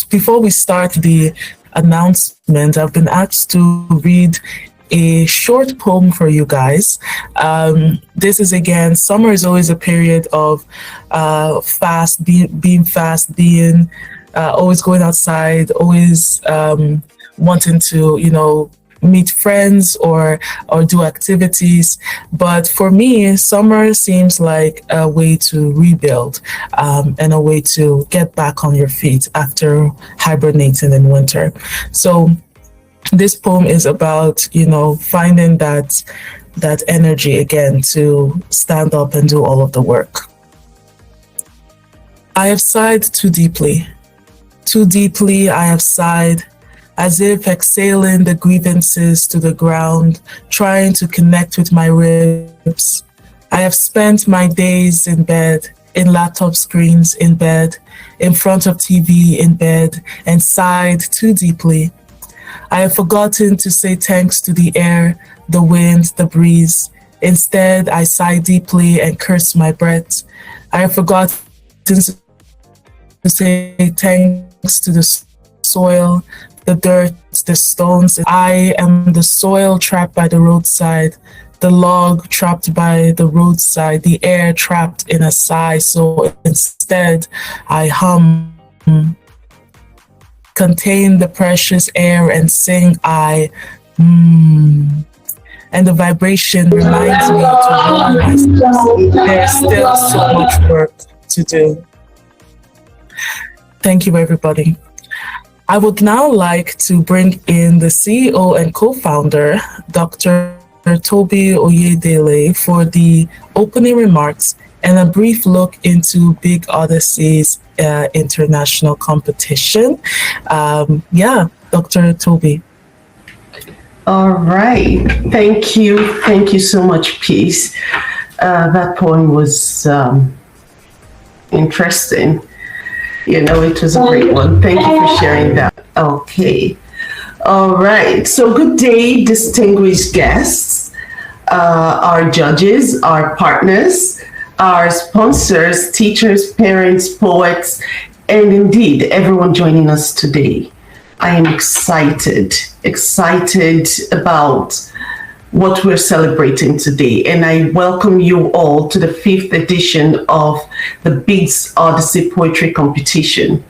before we start the announcement, I've been asked to read a short poem for you guys. This is again, summer is always a period of being fast, being always going outside, always wanting to, meet friends or do activities. But for me, summer seems like a way to rebuild and a way to get back on your feet after hibernating in winter. So this poem is about, finding that energy again to stand up and do all of the work. I have sighed too deeply. Too deeply I have sighed, as if exhaling the grievances to the ground, trying to connect with my ribs. I have spent my days in bed, in laptop screens in bed, in front of TV in bed, and sighed too deeply. I have forgotten to say thanks to the air, the wind, the breeze. Instead, I sigh deeply and curse my breath. I have forgotten to say thanks to the soil, the dirt, the stones. I am the soil trapped by the roadside, the log trapped by the roadside, the air trapped in a sigh. So instead, I hum, contain the precious air and sing and the vibration reminds me to realize there's still so much work to do. Thank you, everybody. I would now like to bring in the CEO and co-founder, Dr. Toby Oyedele, for the opening remarks and a brief look into Big Odyssey's international competition. Dr. Toby. All right. Thank you. Thank you so much, Peace. That poem was interesting. It was a great one. Thank you for sharing that. Okay. All right. So good day, distinguished guests, our judges, our partners, our sponsors, teachers, parents, poets, and indeed everyone joining us today. I am excited about what we're celebrating today. And I welcome you all to the 5th edition of the Big Odyssey Poetry Competition.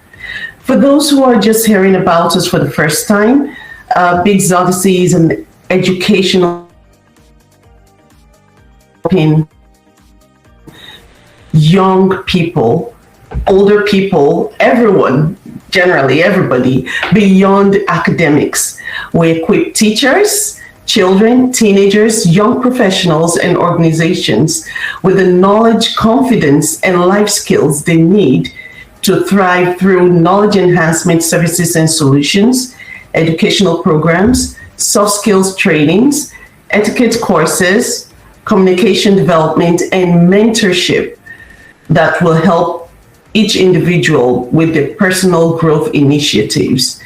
For those who are just hearing about us for the first time, Big Odyssey is an educational in young people, older people, everyone, generally everybody, beyond academics. We equip teachers, children, teenagers, young professionals, and organizations with the knowledge, confidence, and life skills they need to thrive through knowledge enhancement services and solutions, educational programs, soft skills trainings, etiquette courses, communication development, and mentorship that will help each individual with their personal growth initiatives.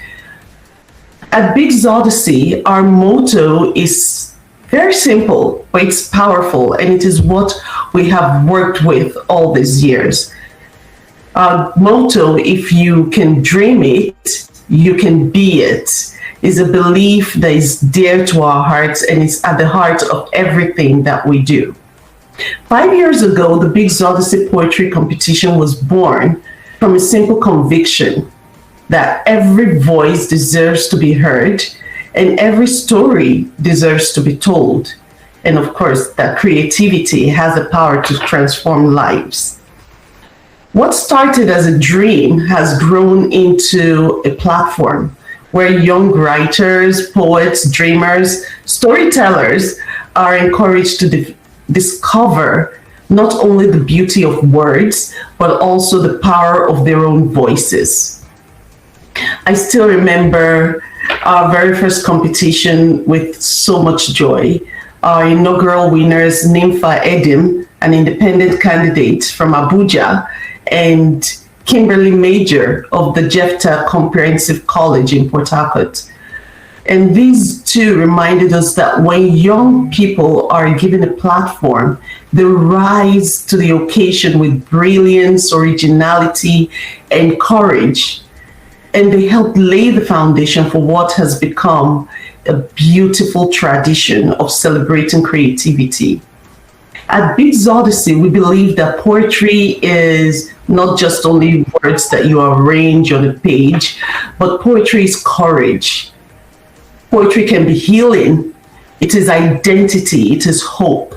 At Big Odyssey, our motto is very simple, but it's powerful, and it is what we have worked with all these years. Our motto, if you can dream it, you can be it, is a belief that is dear to our hearts and is at the heart of everything that we do. 5 years ago, the Big Odyssey Poetry Competition was born from a simple conviction that every voice deserves to be heard and every story deserves to be told. And of course, that creativity has the power to transform lives. What started as a dream has grown into a platform where young writers, poets, dreamers, storytellers are encouraged to discover not only the beauty of words, but also the power of their own voices. I still remember our very first competition with so much joy. Our inaugural winners, Nympha Edim, an independent candidate from Abuja, and Kimberly Major of the Jefta Comprehensive College in Port Harcourt. And these two reminded us that when young people are given a platform, they rise to the occasion with brilliance, originality, and courage. and they helped lay the foundation for what has become a beautiful tradition of celebrating creativity. At Big's Odyssey, we believe that poetry is not just only words that you arrange on a page, but poetry is courage. Poetry can be healing. It is identity. It is hope.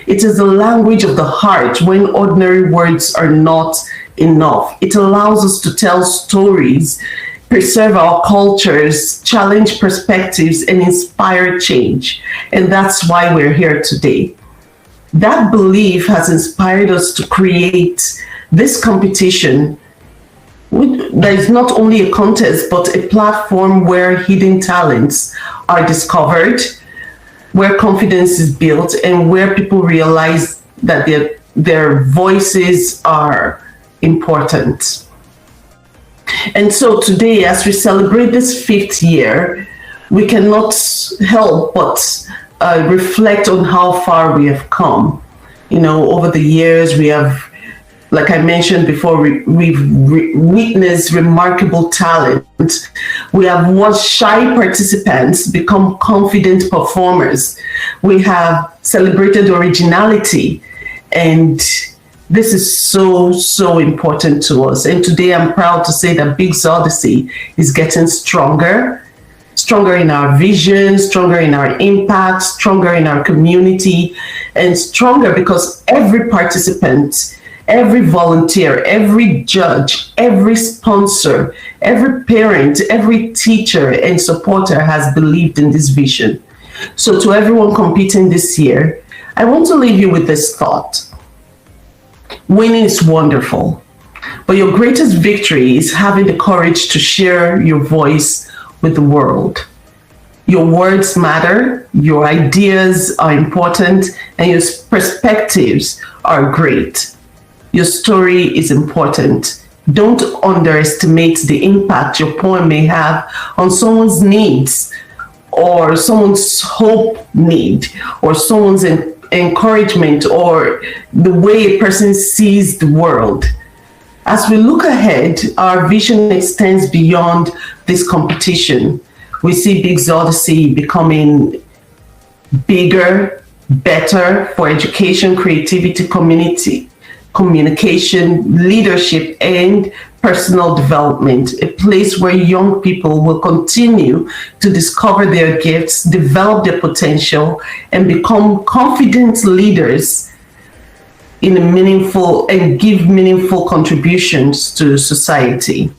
It is the language of the heart when ordinary words are not enough. It allows us to tell stories, preserve our cultures, challenge perspectives, and inspire change. And that's why we're here today. That belief has inspired us to create this competition that is not only a contest, but a platform where hidden talents are discovered, where confidence is built, and where people realize that their voices are important. And so today, as we celebrate this 5th year, we cannot help but reflect on how far we have come. Over the years, we have, like I mentioned before, we've witnessed remarkable talent. We have watched shy participants become confident performers. We have celebrated originality, and this is so important to us. And today I'm proud to say that Big's Odyssey is getting stronger in our vision, stronger in our impact, stronger in our community, and stronger because every participant, every volunteer, every judge, every sponsor, every parent, every teacher and supporter has believed in this vision. So to everyone competing this year, I want to leave you with this thought. Winning is wonderful, but your greatest victory is having the courage to share your voice with the world. Your words matter, your ideas are important, and your perspectives are great. Your story is important. Don't underestimate the impact your poem may have on someone's needs, or someone's hope need, or someone's encouragement, or the way a person sees the world. As we look ahead, our vision extends beyond this competition. We see Big's Odyssey becoming bigger, better for education, creativity, community, communication, leadership, and personal development. A place where young people will continue to discover their gifts, develop their potential, and become confident leaders in a meaningful and give meaningful contributions to society.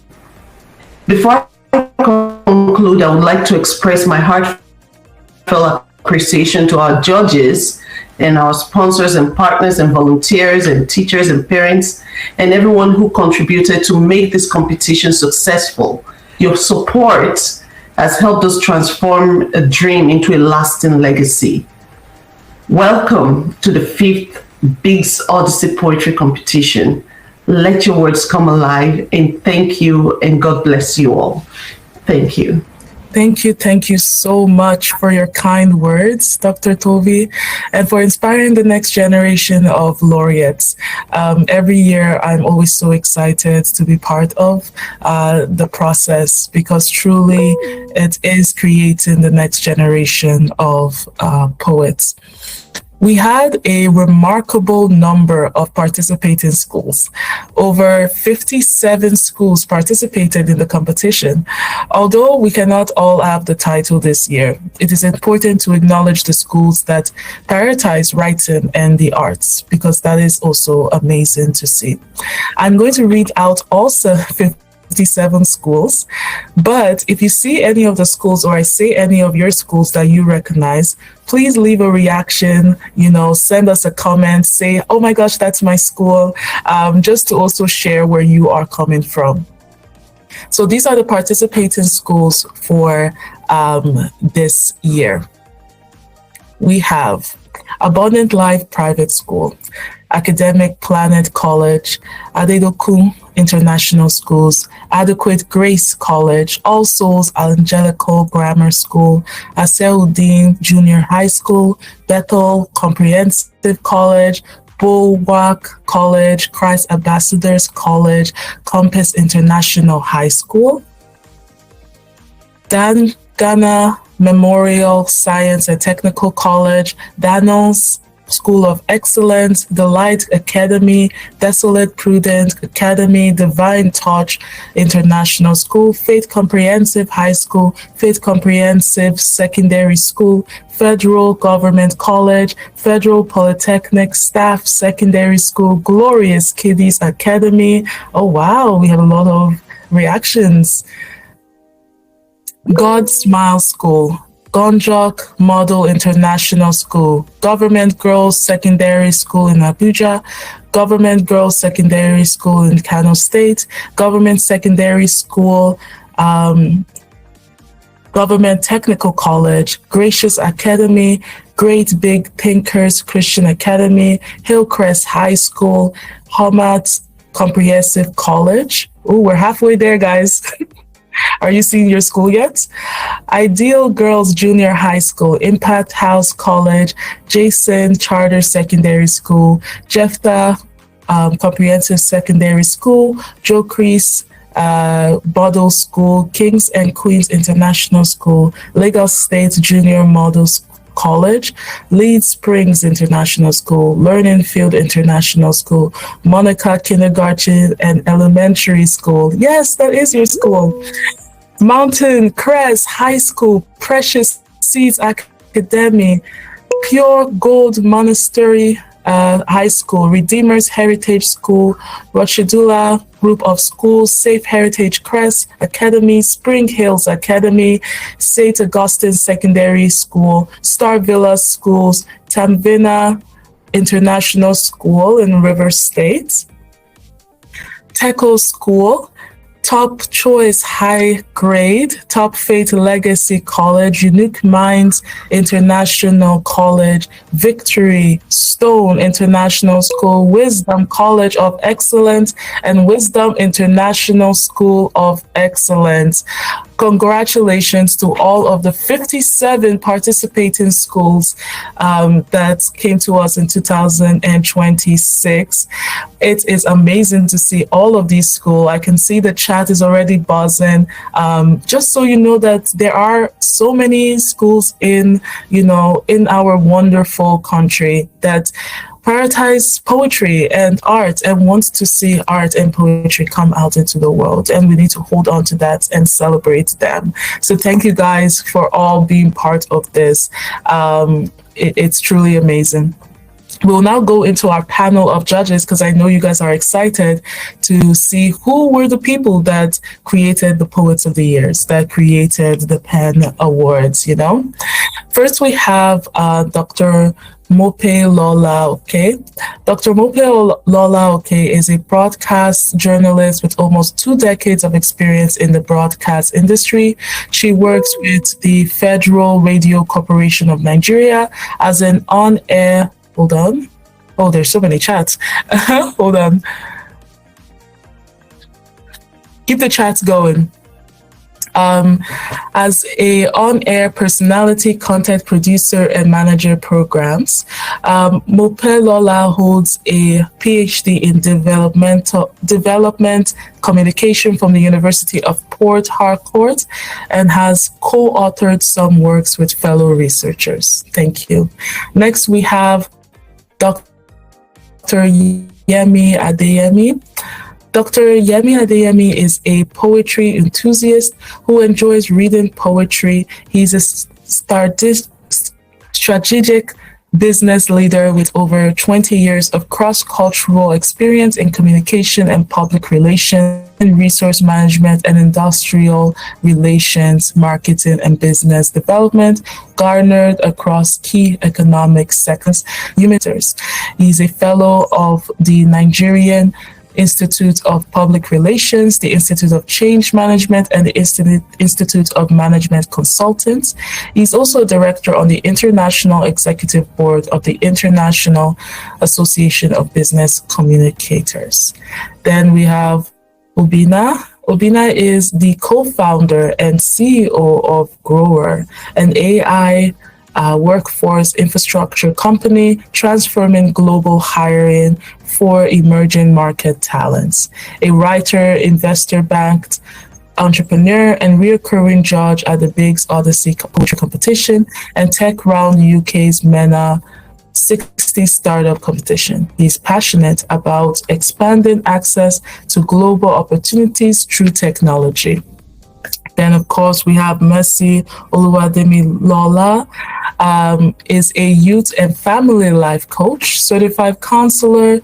Before I conclude, I would like to express my heartfelt appreciation to our judges and our sponsors and partners and volunteers and teachers and parents and everyone who contributed to make this competition successful. Your support has helped us transform a dream into a lasting legacy. Welcome to the 5th Big's Odyssey Poetry Competition. Let your words come alive, and thank you, and God bless you all. Thank you. Thank you so much for your kind words, Dr. Tovi, and for inspiring the next generation of laureates. Every year, I'm always so excited to be part of the process because truly it is creating the next generation of poets. We had a remarkable number of participating schools. Over 57 schools participated in the competition. Although we cannot all have the title this year, it is important to acknowledge the schools that prioritize writing and the arts, because that is also amazing to see. I'm going to read out also 57 schools, but if you see any of the schools or I say any of your schools that you recognize, please leave a reaction, send us a comment, say, oh my gosh, that's my school, just to also share where you are coming from. So these are the participating schools for this year. We have Abundant Life Private School, Academic Planet College, Adedokun International Schools, Adequate Grace College, All Souls Angelical Grammar School, Aseuddin Junior High School, Bethel Comprehensive College, Bulwark College, Christ Ambassadors College, Compass International High School, Dan Ghana Memorial Science and Technical College, Daniels School of Excellence, The Light Academy, Desolate Prudent Academy, Divine Touch International School, Faith Comprehensive High School, Faith Comprehensive Secondary School, Federal Government College, Federal Polytechnic Staff Secondary School, Glorious Kiddies Academy. Oh wow, we have a lot of reactions. God Smile School, Gonjok Model International School, Government Girls Secondary School in Abuja, Government Girls Secondary School in Kano State, Government Secondary School, Government Technical College, Gracious Academy, Great Big Thinkers Christian Academy, Hillcrest High School, Hamat Comprehensive College. Oh, we're halfway there, guys. Are you seeing your school yet? Ideal Girls Junior High School, Impact House College, Jason Charter Secondary School, Jephthah Comprehensive Secondary School, Joe Crease Model School, Kings and Queens International School, Lagos State Junior Model College, Leeds Springs International School, Learning Field International School, Monica Kindergarten and Elementary School. Yes, that is your school. Mountain Crest High School, Precious Seeds Academy, Pure Gold Monastery High School, Redeemers Heritage School, Rochidula Group of Schools, Safe Heritage Crest Academy, Spring Hills Academy, St. Augustine Secondary School, Star Villa Schools, Tamvina International School in River State, Teco School, Top Choice High Grade, Top Faith Legacy College, Unique Minds International College, Victory Stone International School, Wisdom College of Excellence, and Wisdom International School of Excellence. Congratulations to all of the 57 participating schools that came to us in 2026. It is amazing to see all of these schools. I can see the chat is already buzzing. Just so you know that there are so many schools in our wonderful country that prioritize poetry and art and wants to see art and poetry come out into the world, and we need to hold on to that and celebrate them. So thank you guys for all being part of this. It's truly amazing. We'll now go into our panel of judges because I know you guys are excited to see who were the people that created the Poets of the Years, that created the PEN Awards, First, we have Dr. Mope Lola Oke. Dr. Mope Lola Oke is a broadcast journalist with almost 2 decades of experience in the broadcast industry. She works with the Federal Radio Corporation of Nigeria as an on-air. Hold on. Oh, there's so many chats. Hold on. Keep the chats going. As a on-air personality, content producer, and manager programs. Mope Lola holds a PhD in development communication from the University of Port Harcourt and has co-authored some works with fellow researchers. Thank you. Next, we have Dr. Yemi Adeyemi. Dr. Yemi Adeyemi is a poetry enthusiast who enjoys reading poetry. He's a strategic business leader with over 20 years of cross-cultural experience in communication and public relations, resource management and industrial relations, marketing and business development, garnered across key economic sectors. He's a fellow of the Nigerian Institute of Public Relations, the Institute of Change Management, and the Institute of Management Consultants. He's also a director on the International Executive Board of the International Association of Business Communicators. Then we have Obina. Obina is the co-founder and CEO of Grower, an AI workforce infrastructure company transforming global hiring for emerging market talents. A writer, investor-backed entrepreneur and reoccurring judge at the Biggs Odyssey poetry competition and Tech Round UK's MENA 60 startup competition. He's passionate about expanding access to global opportunities through technology. Then, of course, we have Mercy Oluwademilola, is a youth and family life coach, certified counselor,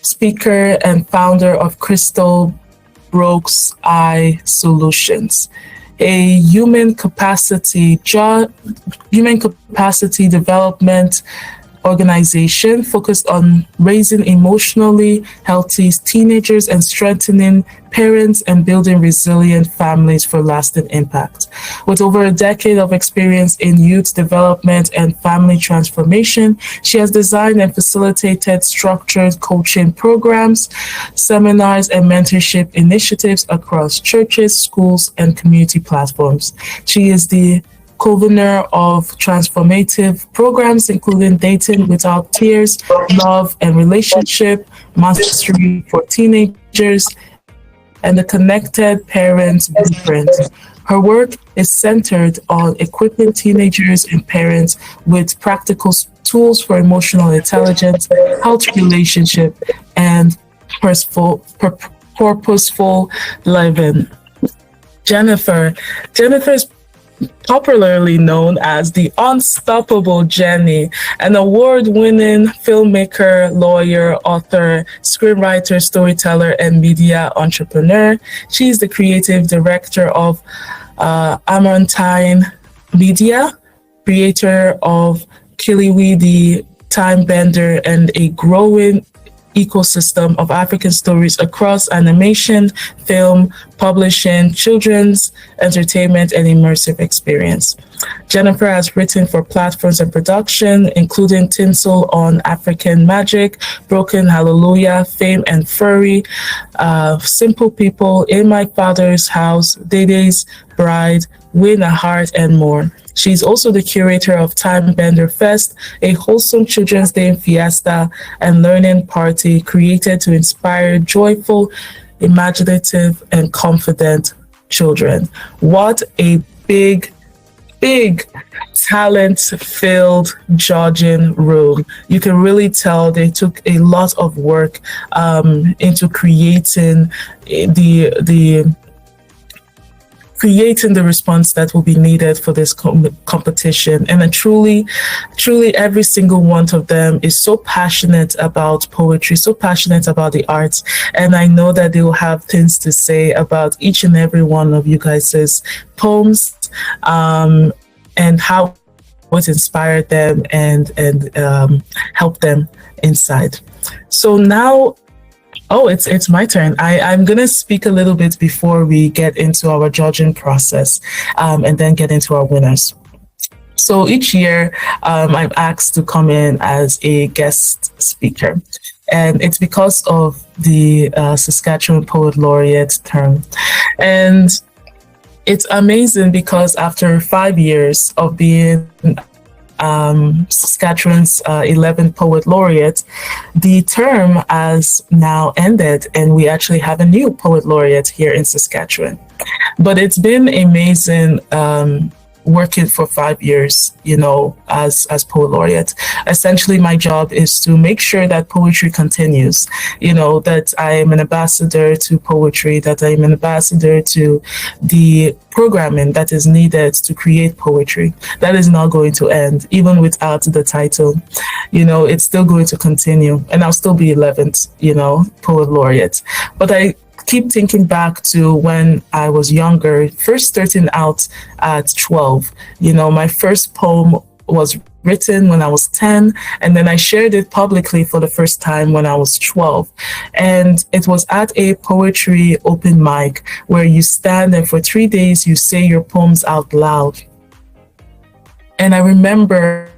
speaker, and founder of Crystal Brooks Eye Solutions, a human capacity development organization focused on raising emotionally healthy teenagers and strengthening parents and building resilient families for lasting impact. With over a decade of experience in youth development and family transformation, she has designed and facilitated structured coaching programs, seminars, and mentorship initiatives across churches, schools, and community platforms. She is the co-winner of transformative programs, including Dating Without Tears, Love and Relationship, Mastery for Teenagers, and the Connected Parents Blueprint. Her work is centered on equipping teenagers and parents with practical tools for emotional intelligence, healthy relationship, and purposeful living. Jennifer's popularly known as the Unstoppable Jenny, an award-winning filmmaker, lawyer, author, screenwriter, storyteller, and media entrepreneur. She is the creative director of Amantine Media, creator of Kiliwi the Time Bender, and a growing ecosystem of African stories across animation, film, publishing, children's entertainment, and immersive experience. Jennifer has written for platforms and production, including Tinsel on African Magic, Broken Hallelujah, Fame and Furry, Simple People, In My Father's House, Dede's Bride, Win a Heart, and more. She's also the curator of Time Bender Fest, a wholesome Children's Day fiesta and learning party created to inspire joyful, imaginative, and confident children. What a big talent-filled judging room. You can really tell they took a lot of work into creating the response that will be needed for this competition. And then truly every single one of them is so passionate about poetry, so passionate about the arts. And I know that they will have things to say about each and every one of you guys' poems, and how it inspired them and helped them inside. So now, it's my turn. I'm going to speak a little bit before we get into our judging process, and then get into our winners. So each year, I'm asked to come in as a guest speaker, and it's because of the Saskatchewan Poet Laureate term. And it's amazing because after 5 years of being Saskatchewan's 11th Poet Laureate, the term has now ended, and we actually have a new Poet Laureate here in Saskatchewan. But it's been amazing working for 5 years, as Poet Laureate. Essentially, my job is to make sure that poetry continues, that I am an ambassador to poetry, that I am an ambassador to the programming that is needed to create poetry. That is not going to end, even without the title. It's still going to continue, and I'll still be 11th, Poet Laureate. But I keep thinking back to when I was younger, first starting out at 12. My first poem was written when I was 10, and then I shared it publicly for the first time when I was 12. And it was at a poetry open mic where you stand and for 3 days you say your poems out loud. And I remember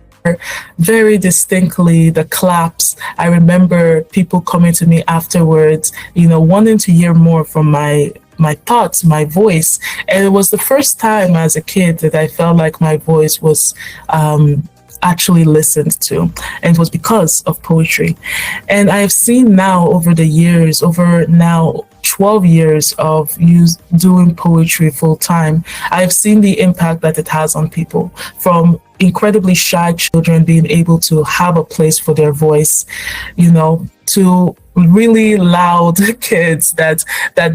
very distinctly the claps. I remember people coming to me afterwards, wanting to hear more from my thoughts, my voice. And it was the first time as a kid that I felt like my voice was actually listened to, and it was because of poetry. And I've seen now over the years, over now 12 years of doing poetry full time, I've seen the impact that it has on people, from incredibly shy children being able to have a place for their voice, to really loud kids that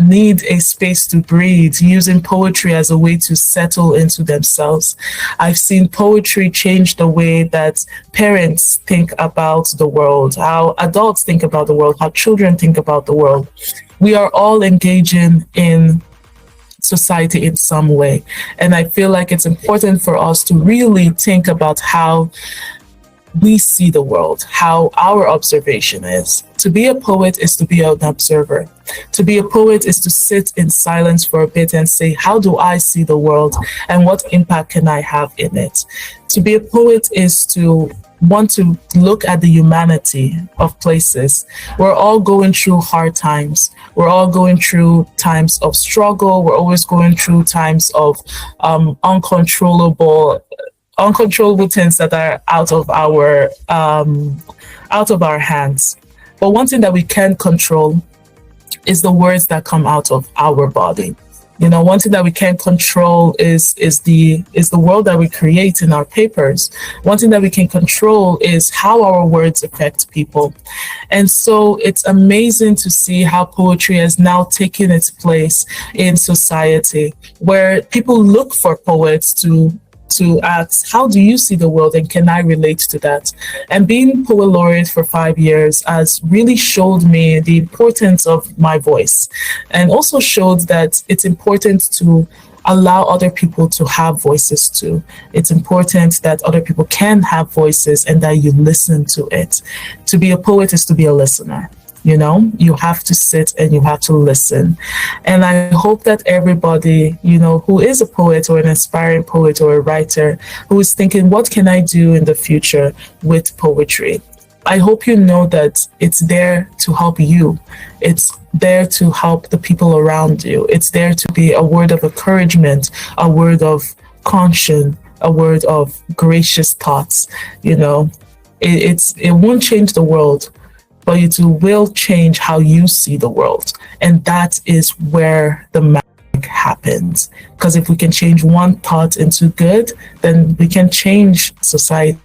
need a space to breathe, using poetry as a way to settle into themselves. I've seen poetry change the way that parents think about the world, how adults think about the world, how children think about the world. We are all engaging in society in some way. And I feel like it's important for us to really think about how we see the world, how our observation is. To be a poet is to be an observer. To be a poet is to sit in silence for a bit and say, how do I see the world and what impact can I have in it? To be a poet is to want to look at the humanity of places. We're all going through hard times. We're all going through times of struggle. We're always going through times of uncontrollable things that are out of our hands. But one thing that we can control is the words that come out of our body. One thing that we can't control is the world that we create in our papers. One thing that we can control is how our words affect people. And so it's amazing to see how poetry has now taken its place in society, where people look for poets to ask, how do you see the world and can I relate to that? And being poet laureate for 5 years has really showed me the importance of my voice, and also showed that it's important to allow other people to have voices too. It's important that other people can have voices and that you listen to it. To be a poet is to be a listener. You have to sit and you have to listen. And I hope that everybody, who is a poet or an aspiring poet or a writer, who is thinking, what can I do in the future with poetry? I hope you know that it's there to help you. It's there to help the people around you. It's there to be a word of encouragement, a word of caution, a word of gracious thoughts. It won't change the world, but it will change how you see the world. And that is where the magic happens. Because if we can change one thought into good, then we can change society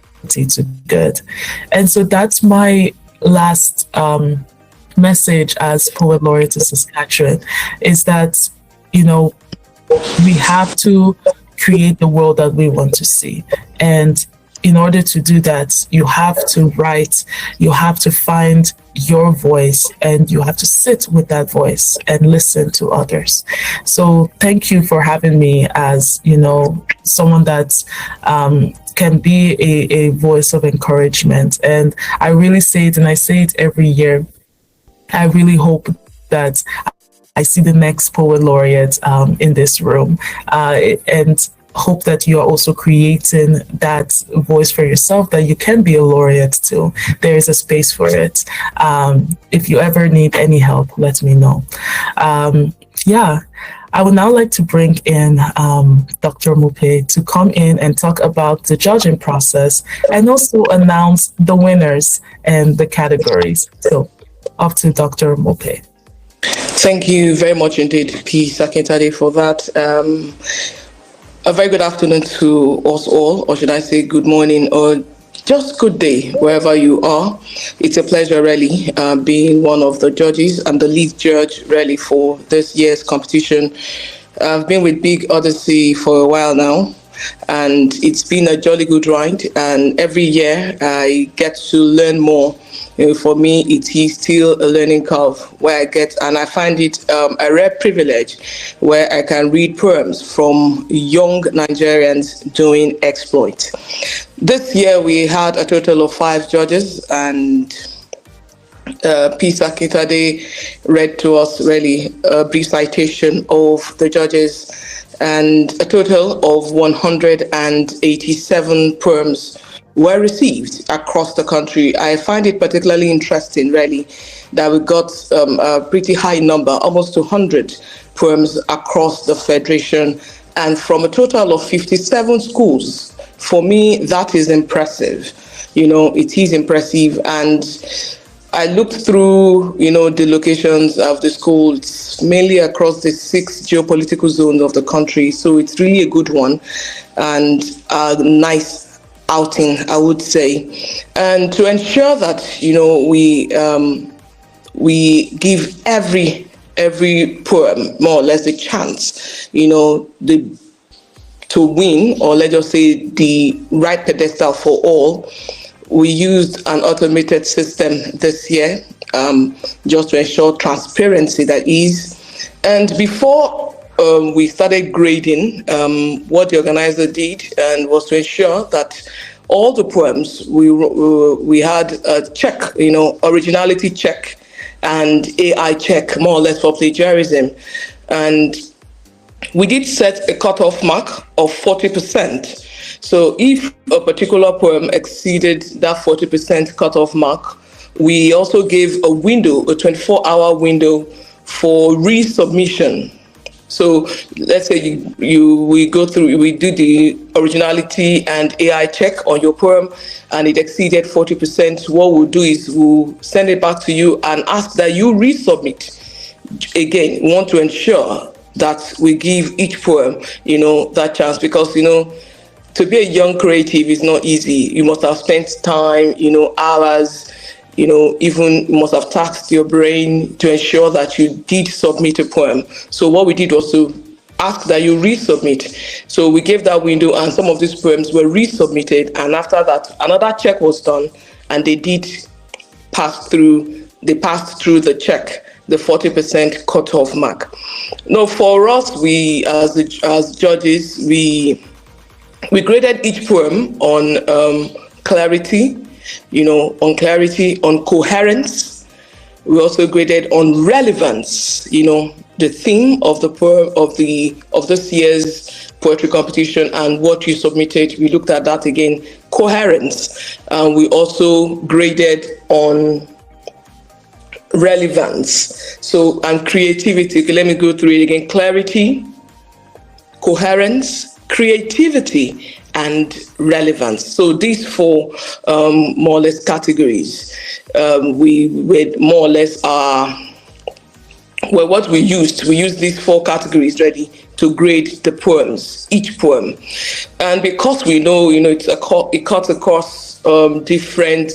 to good. And so that's my last message as Poet Laureate of Saskatchewan, is that, we have to create the world that we want to see. And in order to do that, you have to write, you have to find your voice, and you have to sit with that voice and listen to others. So thank you for having me as, someone that can be a voice of encouragement. And I really say it, and I say it every year, I really hope that I see the next poet laureate in this room, and hope that you are also creating that voice for yourself, that you can be a laureate too. There is a space for it. If you ever need any help, let me know. I would now like to bring in Dr. Mupe to come in and talk about the judging process and also announce the winners and the categories. So up to Dr. Mupe. Thank you very much indeed, P. Sakintade, for that. A very good afternoon to us all, or should I say good morning, or just good day, wherever you are. It's a pleasure, really, being one of the judges and the lead judge, really, for this year's competition. I've been with Big Odyssey for a while now, and it's been a jolly good ride. And every year I get to learn more. For me, it is still a learning curve where I find it a rare privilege where I can read poems from young Nigerians doing exploit. This year we had a total of 5 judges, and P. Sakintade read to us really a brief citation of the judges, and a total of 187 poems were received across the country. I find it particularly interesting, really, that we got a pretty high number, almost 200 poems across the Federation, and from a total of 57 schools. For me, that is impressive. It is impressive, and I looked through, the locations of the schools, mainly across the 6 geopolitical zones of the country. So it's really a good one and a nice outing, I would say. And to ensure that, we give every poem more or less a chance, to win, or let's just say the right pedestal for all. We used an automated system this year, just to ensure transparency, that is. And before we started grading, what the organizer did and was to ensure that all the poems, we had a check, originality check and AI check, more or less, for plagiarism. And we did set a cutoff mark of 40%. So if a particular poem exceeded that 40% cutoff mark, we also gave a window, a 24-hour window for resubmission. So let's say we do the originality and AI check on your poem and it exceeded 40%. What we'll do is we'll send it back to you and ask that you resubmit. Again, we want to ensure that we give each poem, that chance, because, to be a young creative is not easy. You must have spent time, hours, even you must have taxed your brain to ensure that you did submit a poem. So what we did was to ask that you resubmit. So we gave that window and some of these poems were resubmitted. And after that, another check was done and they did pass through the check, the 40% cutoff mark. Now, for us, we as judges, we graded each poem on clarity, on coherence. We also graded on relevance, the theme of the poem of this year's poetry competition and what you submitted. We looked at that again, coherence. We also graded on relevance. So, and creativity. Okay, let me go through it again. Clarity, coherence, creativity, and relevance. So these 4 more or less categories, we would more or less what we used. We used these 4 categories ready to grade the poems, each poem. And because we know, it cuts across different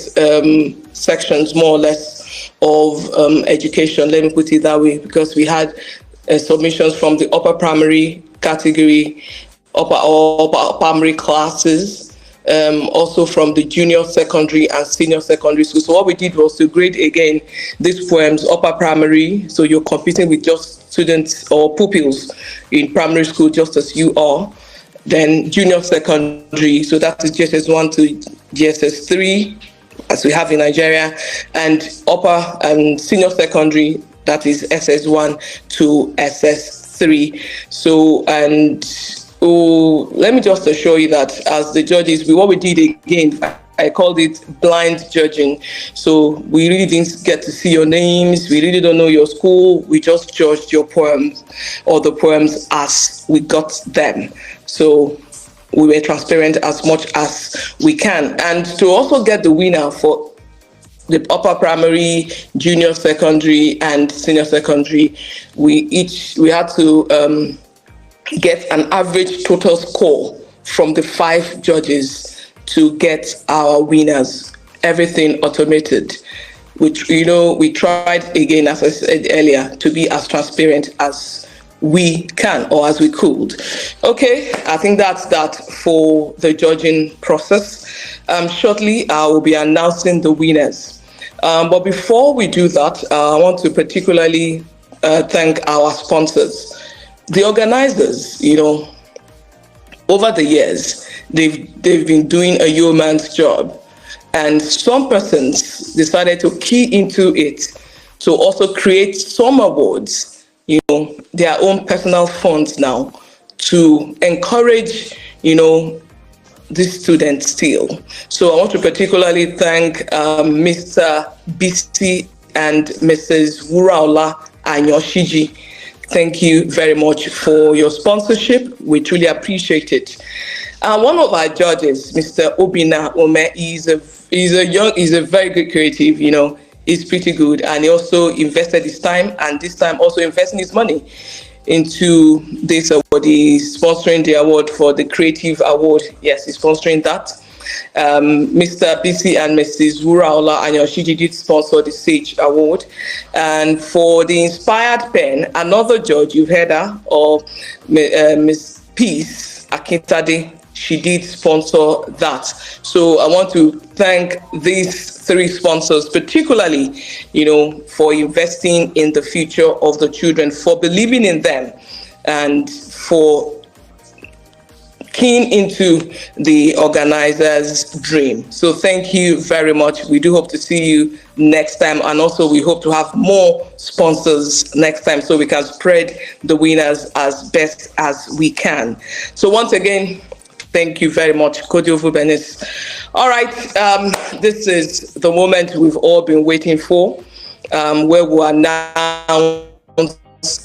sections, more or less, of education, let me put it that way, because we had submissions from the upper primary category, upper primary classes, also from the junior secondary and senior secondary school. So what we did was to grade again these poems, upper primary, so you're competing with just students or pupils in primary school just as you are. Then junior secondary, so that is GSS1 to GSS3, as we have in Nigeria, and upper and senior secondary, that is SS1 to SS3. So, let me just assure you that as the judges, what we did again, I called it blind judging. So we really didn't get to see your names. We really don't know your school. We just judged your poems or the poems as we got them. So we were transparent as much as we can. And to also get the winner for the upper primary, junior secondary, and senior secondary, we had to get an average total score from the 5 judges to get our winners. Everything automated, which, we tried again, as I said earlier, to be as transparent as we can or as we could. Okay, I think that's that for the judging process. Shortly, I will be announcing the winners. But before we do that, I want to particularly thank our sponsors. The organizers, over the years, they've been doing a yeoman's job. And some persons decided to key into it to also create some awards, their own personal funds now, to encourage, these students still. So I want to particularly thank Mr. BC and Mrs. Wuraola Anyoshiji. Thank you very much for your sponsorship. We truly appreciate it. One of our judges, Mr. Obina Ome, he's a very good creative. is pretty good. And he also invested his time, and this time also investing his money into this award. He's sponsoring the award for the Creative Award. Yes, he's sponsoring that. Mr. BC and Mrs. Wuraola Anyoshiji did sponsor the Sage Award. And for the Inspired Pen, another judge, you've heard her, or Miss Peace Akintade, she did sponsor that. So I want to thank these three sponsors, particularly, for investing in the future of the children, for believing in them, and for keen into the organizer's dream. So thank you very much. We do hope to see you next time. And also we hope to have more sponsors next time so we can spread the winners as best as we can. So once again, thank you very much, Kodiofu Benis. All right, this is the moment we've all been waiting for, where we announce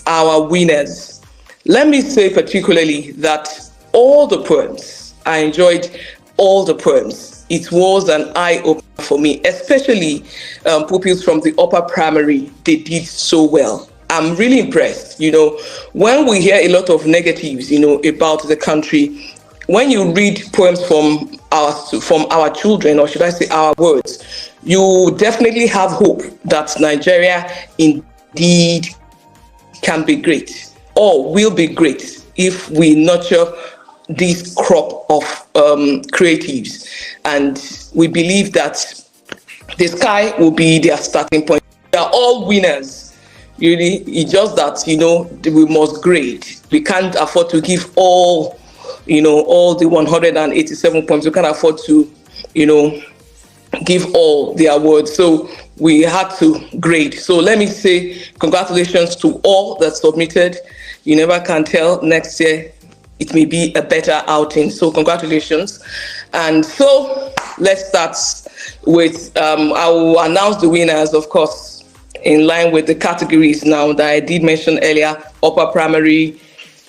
our winners. Let me say particularly that all the poems, I enjoyed all the poems. It was an eye-opener for me, especially pupils from the upper primary. They did so well. I'm really impressed. When we hear a lot of negatives, about the country, when you read poems from our children, or should I say our words, you definitely have hope that Nigeria indeed can be great, or will be great, if we nurture this crop of creatives. And we believe that the sky will be their starting point. They are all winners. Really, it's just that, we must grade. We can't afford to give all the 187 points. We can't afford to, give all the awards. So we had to grade. So let me say congratulations to all that submitted. You never can tell. Next year, it may be a better outing. So congratulations. And so let's start with, I will announce the winners, of course, in line with the categories now that I did mention earlier: upper primary,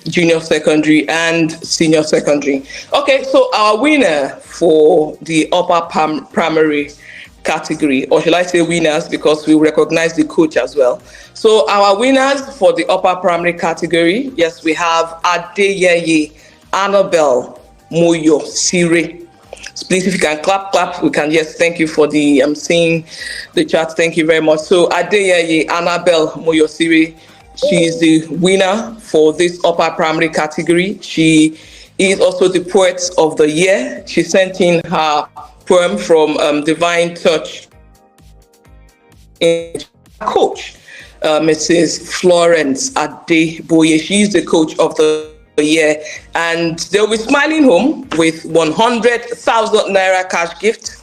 junior secondary, and senior secondary. Okay, so our winner for the upper primary category, or shall I say winners, because we recognize the coach as well. So our winners for the upper primary category, yes, we have Adeyeye Annabelle Moyo Sire. Please, if you can clap, we can. Yes, thank you for the, I'm seeing the chat. Thank you very much. So Adeyeye Annabelle Moyo Sire, she is the winner for this upper primary category. She is also the Poet of the Year. She sent in her poem from Divine Touch coach, Mrs. Florence Adeboye. She is the coach of the year, and they'll be smiling home with 100,000 naira cash gift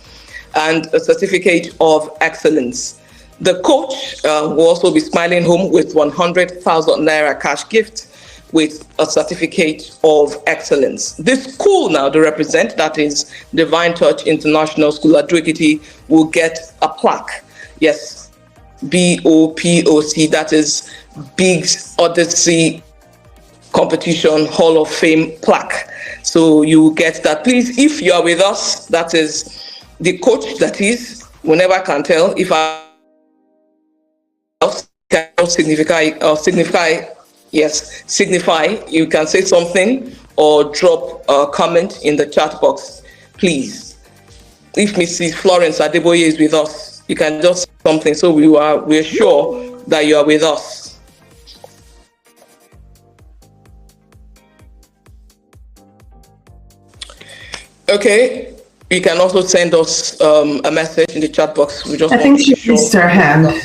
and a certificate of excellence. The coach will also be smiling home with 100,000 naira cash gift with a certificate of excellence. This school now to represent, that is Divine Touch International School at Ekiti, will get a plaque. Yes, BOPOC, that is Big Odyssey Competition Hall of Fame plaque. So you will get that. Please, if you are with us, that is the coach, that is, we never can tell if I can signify, you can say something or drop a comment in the chat box, please. If Mrs. Florence Adeboye is with us, you can just say something so we're sure that you are with us. Okay, you can also send us a message in the chat box. We just I think she raised her hand.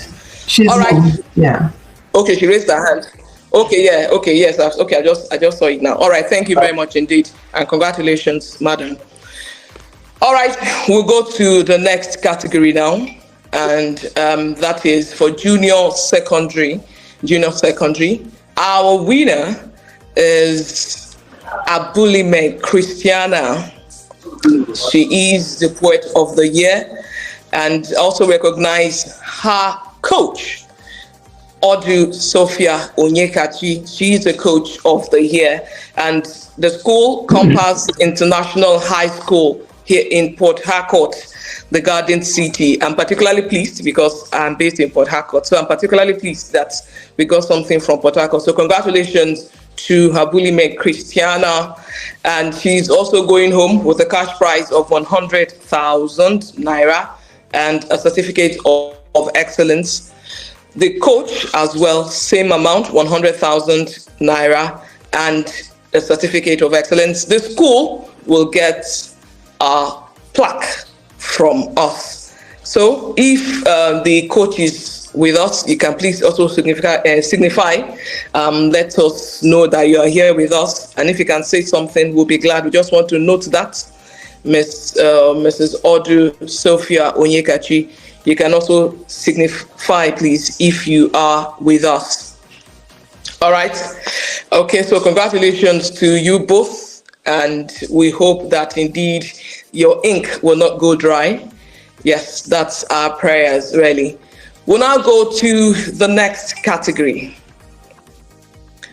She's all right. Yeah. Okay, she raised her hand. Okay, yeah, okay, yes, okay, I just saw it now. All right, thank you very much indeed, and congratulations, madam. All right, we'll go to the next category now, and that is for junior secondary. Our winner is Abulime Christiana. She is the Poet of the Year, and also recognize her coach, Odu Sophia Onyekachi. She is the coach of the year, and the school, Compass International High School here in Port Harcourt, the Garden City. I'm particularly pleased because I'm based in Port Harcourt. So I'm particularly pleased that we got something from Port Harcourt. So congratulations to Habulime Christiana. And she's also going home with a cash prize of 100,000 Naira and a certificate of excellence. The coach as well, same amount, 100,000 Naira and a certificate of excellence. The school will get a plaque from us. So if the coach is with us, you can please also signify, let us know that you are here with us. And if you can say something, we'll be glad. We just want to note that. Mrs. Odu Sophia Onyekachi, you can also signify, please, if you are with us. All right. Okay, so congratulations to you both. And we hope that indeed your ink will not go dry. Yes, that's our prayers, really. We'll now go to the next category.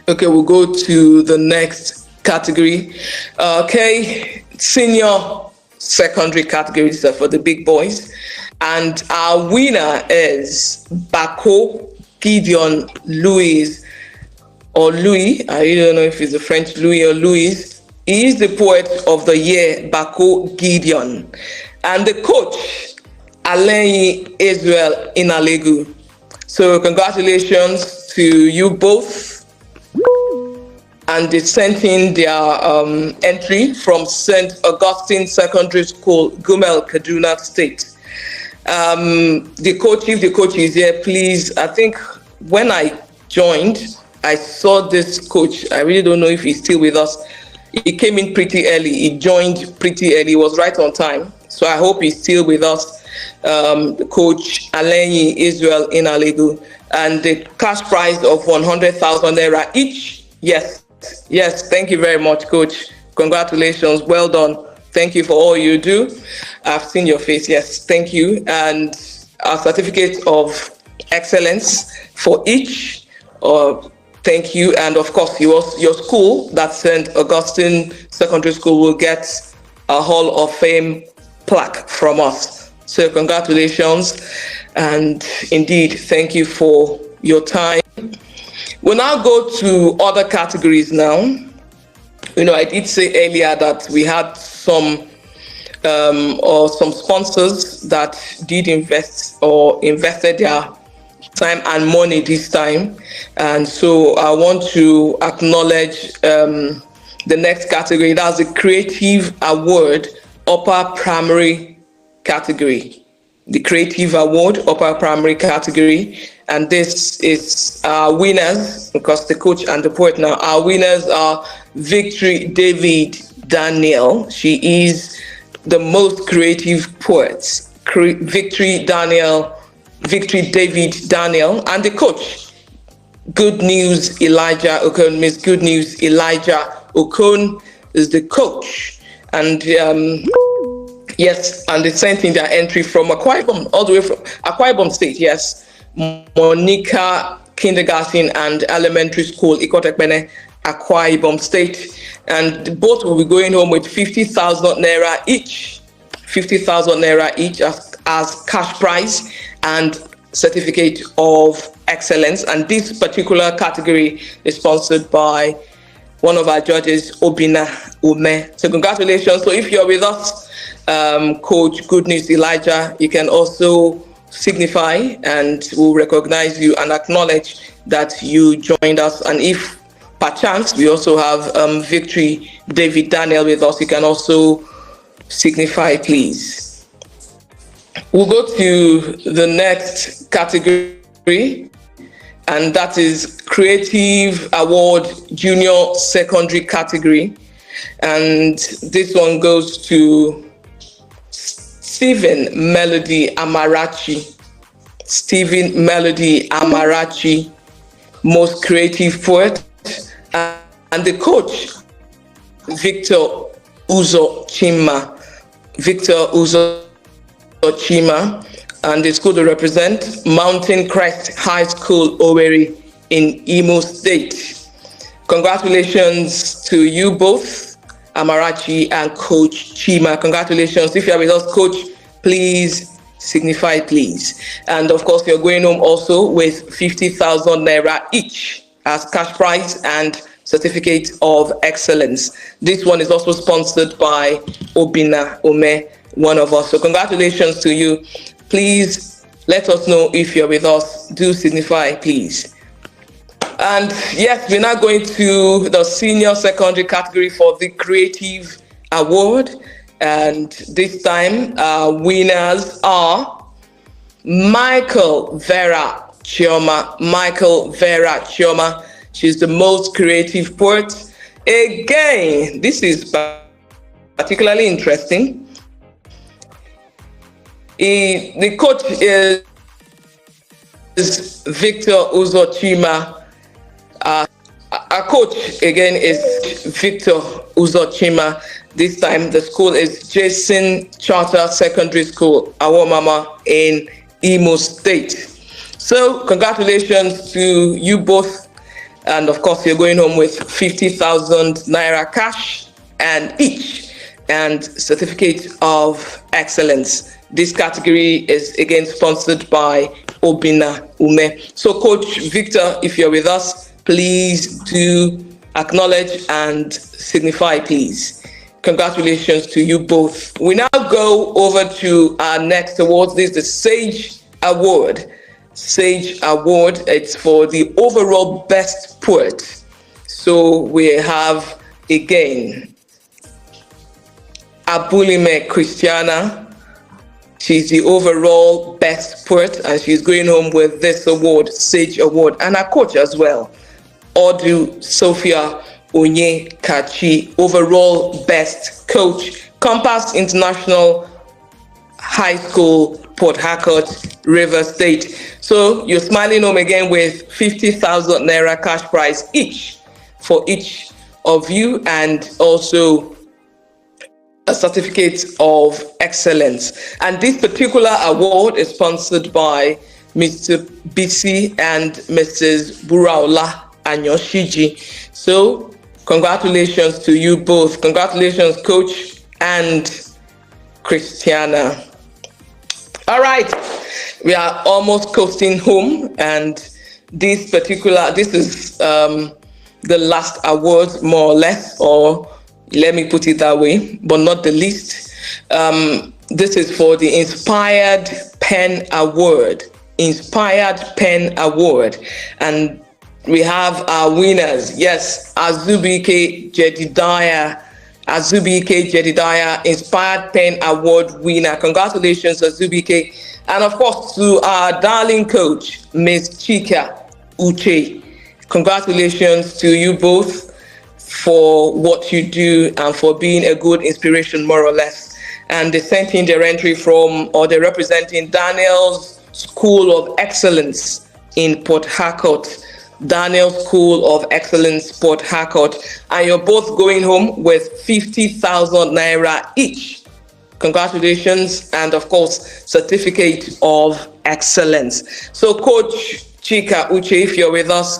Okay, we'll go to the next category. Okay, senior secondary categories are for the big boys. And our winner is Bako Gideon Louis, or Louis. I don't know if it's a French Louis or Louis. He is the poet of the year, Bako Gideon. And the coach, Alain Israel Inalegu. So congratulations to you both. And they sent in their entry from St. Augustine Secondary School, Gumel, Kaduna State. The coach, if the coach is here, please, I think when I joined, I saw this coach. I really don't know if he's still with us. He came in pretty early. He joined pretty early. He was right on time. So I hope he's still with us. Coach Alain Israel Inalegu. And the cash prize of 100,000 Naira each. Yes. Yes. Thank you very much, Coach. Congratulations. Well done. Thank you for all you do. I've seen your face. Yes. Thank you. And a certificate of excellence for each. Thank you. And of course, your school, that's St. Augustine Secondary School, will get a Hall of Fame plaque from us. So congratulations. And indeed, thank you for your time. We'll now go to other categories now. You know, I did say earlier that we had some sponsors that did invested their time and money this time. And so I want to acknowledge the next category. That's the Creative Award Upper Primary category. The Creative Award Upper Primary category. And this is our winners, because the coach and the poet now. Our winners are Victory David Daniel. She is the most creative poet. Victory David Daniel. And the coach, Good News Elijah Okon. Miss Good News Elijah Okon is the coach. And yes, and they sent in their entry from Akwa Ibom, all the way from Akwa Ibom State, yes. Monica Kindergarten and Elementary School, Ikotekbene, Akwa Ibom State. And both will be going home with 50,000 Naira each. 50,000 Naira each as cash prize and certificate of excellence. And this particular category is sponsored by one of our judges, Obina Ume. So congratulations. So if you're with us, Coach Good News Elijah, you can also signify and we'll recognize you and acknowledge that you joined us. And if perchance we also have Victory David Daniel with us, you can also signify, please. We'll go to the next category, and that is Creative Award Junior Secondary category. And this one goes to Stephen Melody Amarachi. Stephen Melody Amarachi, most creative poet. And the coach, Victor Uzo Chima. Victor Uzo Chima. And the school to represent, Mountain Crest High School, Owerri in Imo State. Congratulations to you both, Amarachi and Coach Chima. Congratulations. If you are with us, Coach, please signify, please. And of course, you're going home also with 50,000 naira each as cash prize and certificate of excellence. This one is also sponsored by Obina Ome, one of us. So congratulations to you. Please let us know if you're with us. Do signify, please. And yes, we're now going to the senior secondary category for the Creative Award. And this time, winners are Michael Vera Chioma. Michael Vera Chioma. She's the most creative poet. Again, this is particularly interesting. The coach is Victor Uzochima. Our coach again is Victor Uzochima. This time the school is Jason Charter Secondary School, Awomama in Imo State. So congratulations to you both. And of course, you're going home with 50,000 naira cash and each and certificate of excellence. This category is again sponsored by Obina Ume. So Coach Victor, if you're with us, please do acknowledge and signify, please. Congratulations to you both. We now go over to our next award. This is the Sage Award. Sage Award. It's for the overall best poet. So we have again Abulime Christiana. She's the overall best poet and she's going home with this award, Sage Award, and our coach as well, Odu Sophia Onye Kachi, overall best coach, Compass International High School, Port Harcourt, River State. So you're smiling home again with 50,000 naira cash prize each for each of you, and also a certificate of excellence. And this particular award is sponsored by Mr. BC and Mrs. Buraola Anyoshiji. So congratulations to you both. Congratulations, Coach and Christiana. All right, we are almost coasting home, and this is the last award, more or less, or let me put it that way, but not the least. This is for the Inspired Pen Award. Inspired Pen Award. And we have our winners. Yes, Azubike Jedidiah, Inspired Pen Award winner. Congratulations, Azubike. And of course, to our darling coach, Ms. Chika Uche. Congratulations to you both for what you do and for being a good inspiration, more or less. And they sent in their entry from, or they're representing Daniel's School of Excellence in Port Harcourt. Daniel's School of Excellence, Port Harcourt. And you're both going home with 50,000 naira each. Congratulations, and of course, certificate of excellence. So Coach Chika Uche, if you're with us,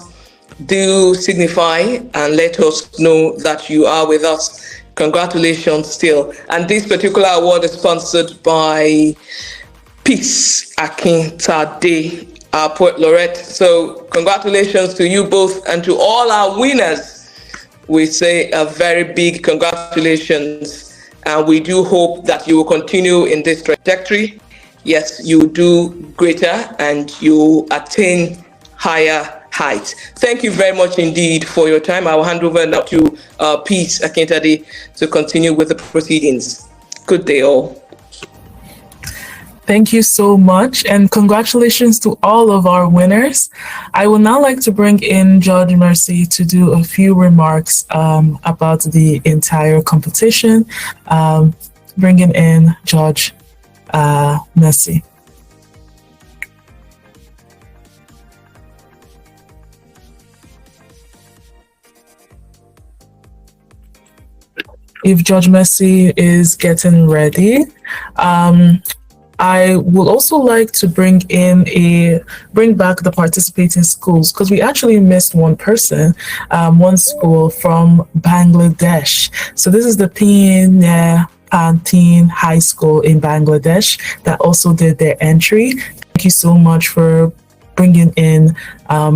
do signify and let us know that you are with us. Congratulations still. And this particular award is sponsored by Peace Akintade, our poet laureate. So congratulations to you both, and to all our winners. We say a very big congratulations, and we do hope that you will continue in this trajectory. Yes, you do greater and you attain higher heights. Thank you very much indeed for your time. I will hand over now to Peace Akintade to continue with the proceedings. Good day all. Thank you so much, and congratulations to all of our winners. I would now like to bring in Judge Mercy to do a few remarks about the entire competition. Bringing in Judge Mercy. If Judge Mercy is getting ready, I would also like to bring back the participating schools, because we actually missed one person, one school from Bangladesh. So this is the Teen High School in Bangladesh that also did their entry. Thank you so much for bringing in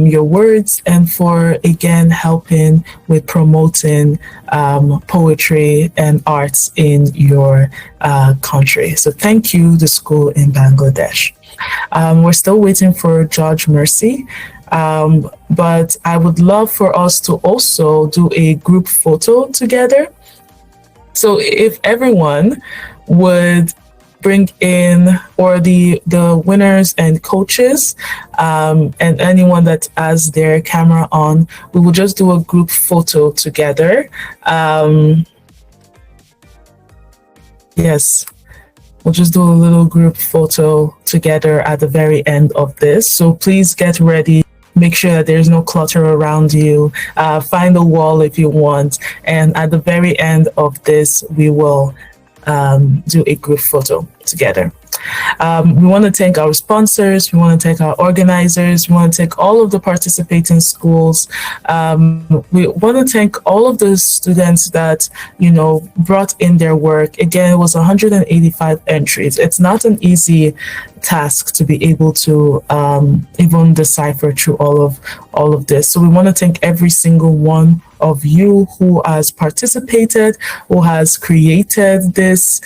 your words and for again helping with promoting poetry and arts in your country. So thank you, the school in Bangladesh. We're still waiting for Judge Mercy, but I would love for us to also do a group photo together. So if everyone would bring in, or the winners and coaches, and anyone that has their camera on, we will just do a group photo together. Yes, we'll just do a little group photo together at the very end of this. So please get ready. Make sure that there's no clutter around you. Find a wall if you want. And at the very end of this, we will do a group photo together. We want to thank our sponsors. We want to thank our organizers. We want to thank all of the participating schools. We want to thank all of the students that, brought in their work. Again, it was 185 entries. It's not an easy task to be able to even decipher through all of this. So we want to thank every single one of you who has participated, who has created this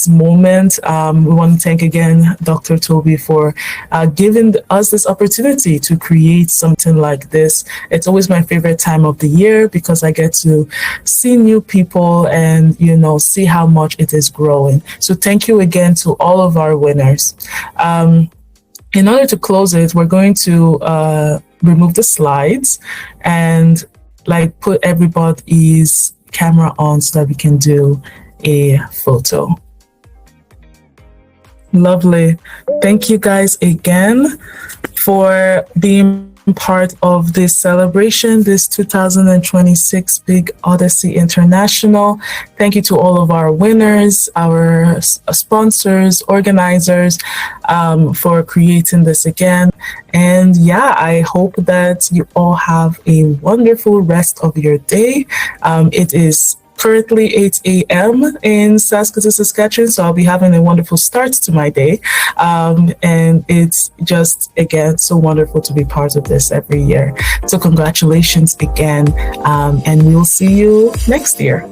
moment. We want to thank again Dr. Toby for giving us this opportunity to create something like this. It's always my favorite time of the year because I get to see new people and see how much it is growing. So thank you again to all of our winners. In order to close it, we're going to remove the slides and put everybody's camera on so that we can do a photo. Lovely. Thank you guys again for being part of this celebration, this 2026 Big Odyssey International. Thank you to all of our winners, our sponsors, organizers, for creating this again. And I hope that you all have a wonderful rest of your day. It is currently 8 a.m. in Saskatoon, Saskatchewan, so I'll be having a wonderful start to my day. And it's just, again, so wonderful to be part of this every year. So congratulations again, and we'll see you next year.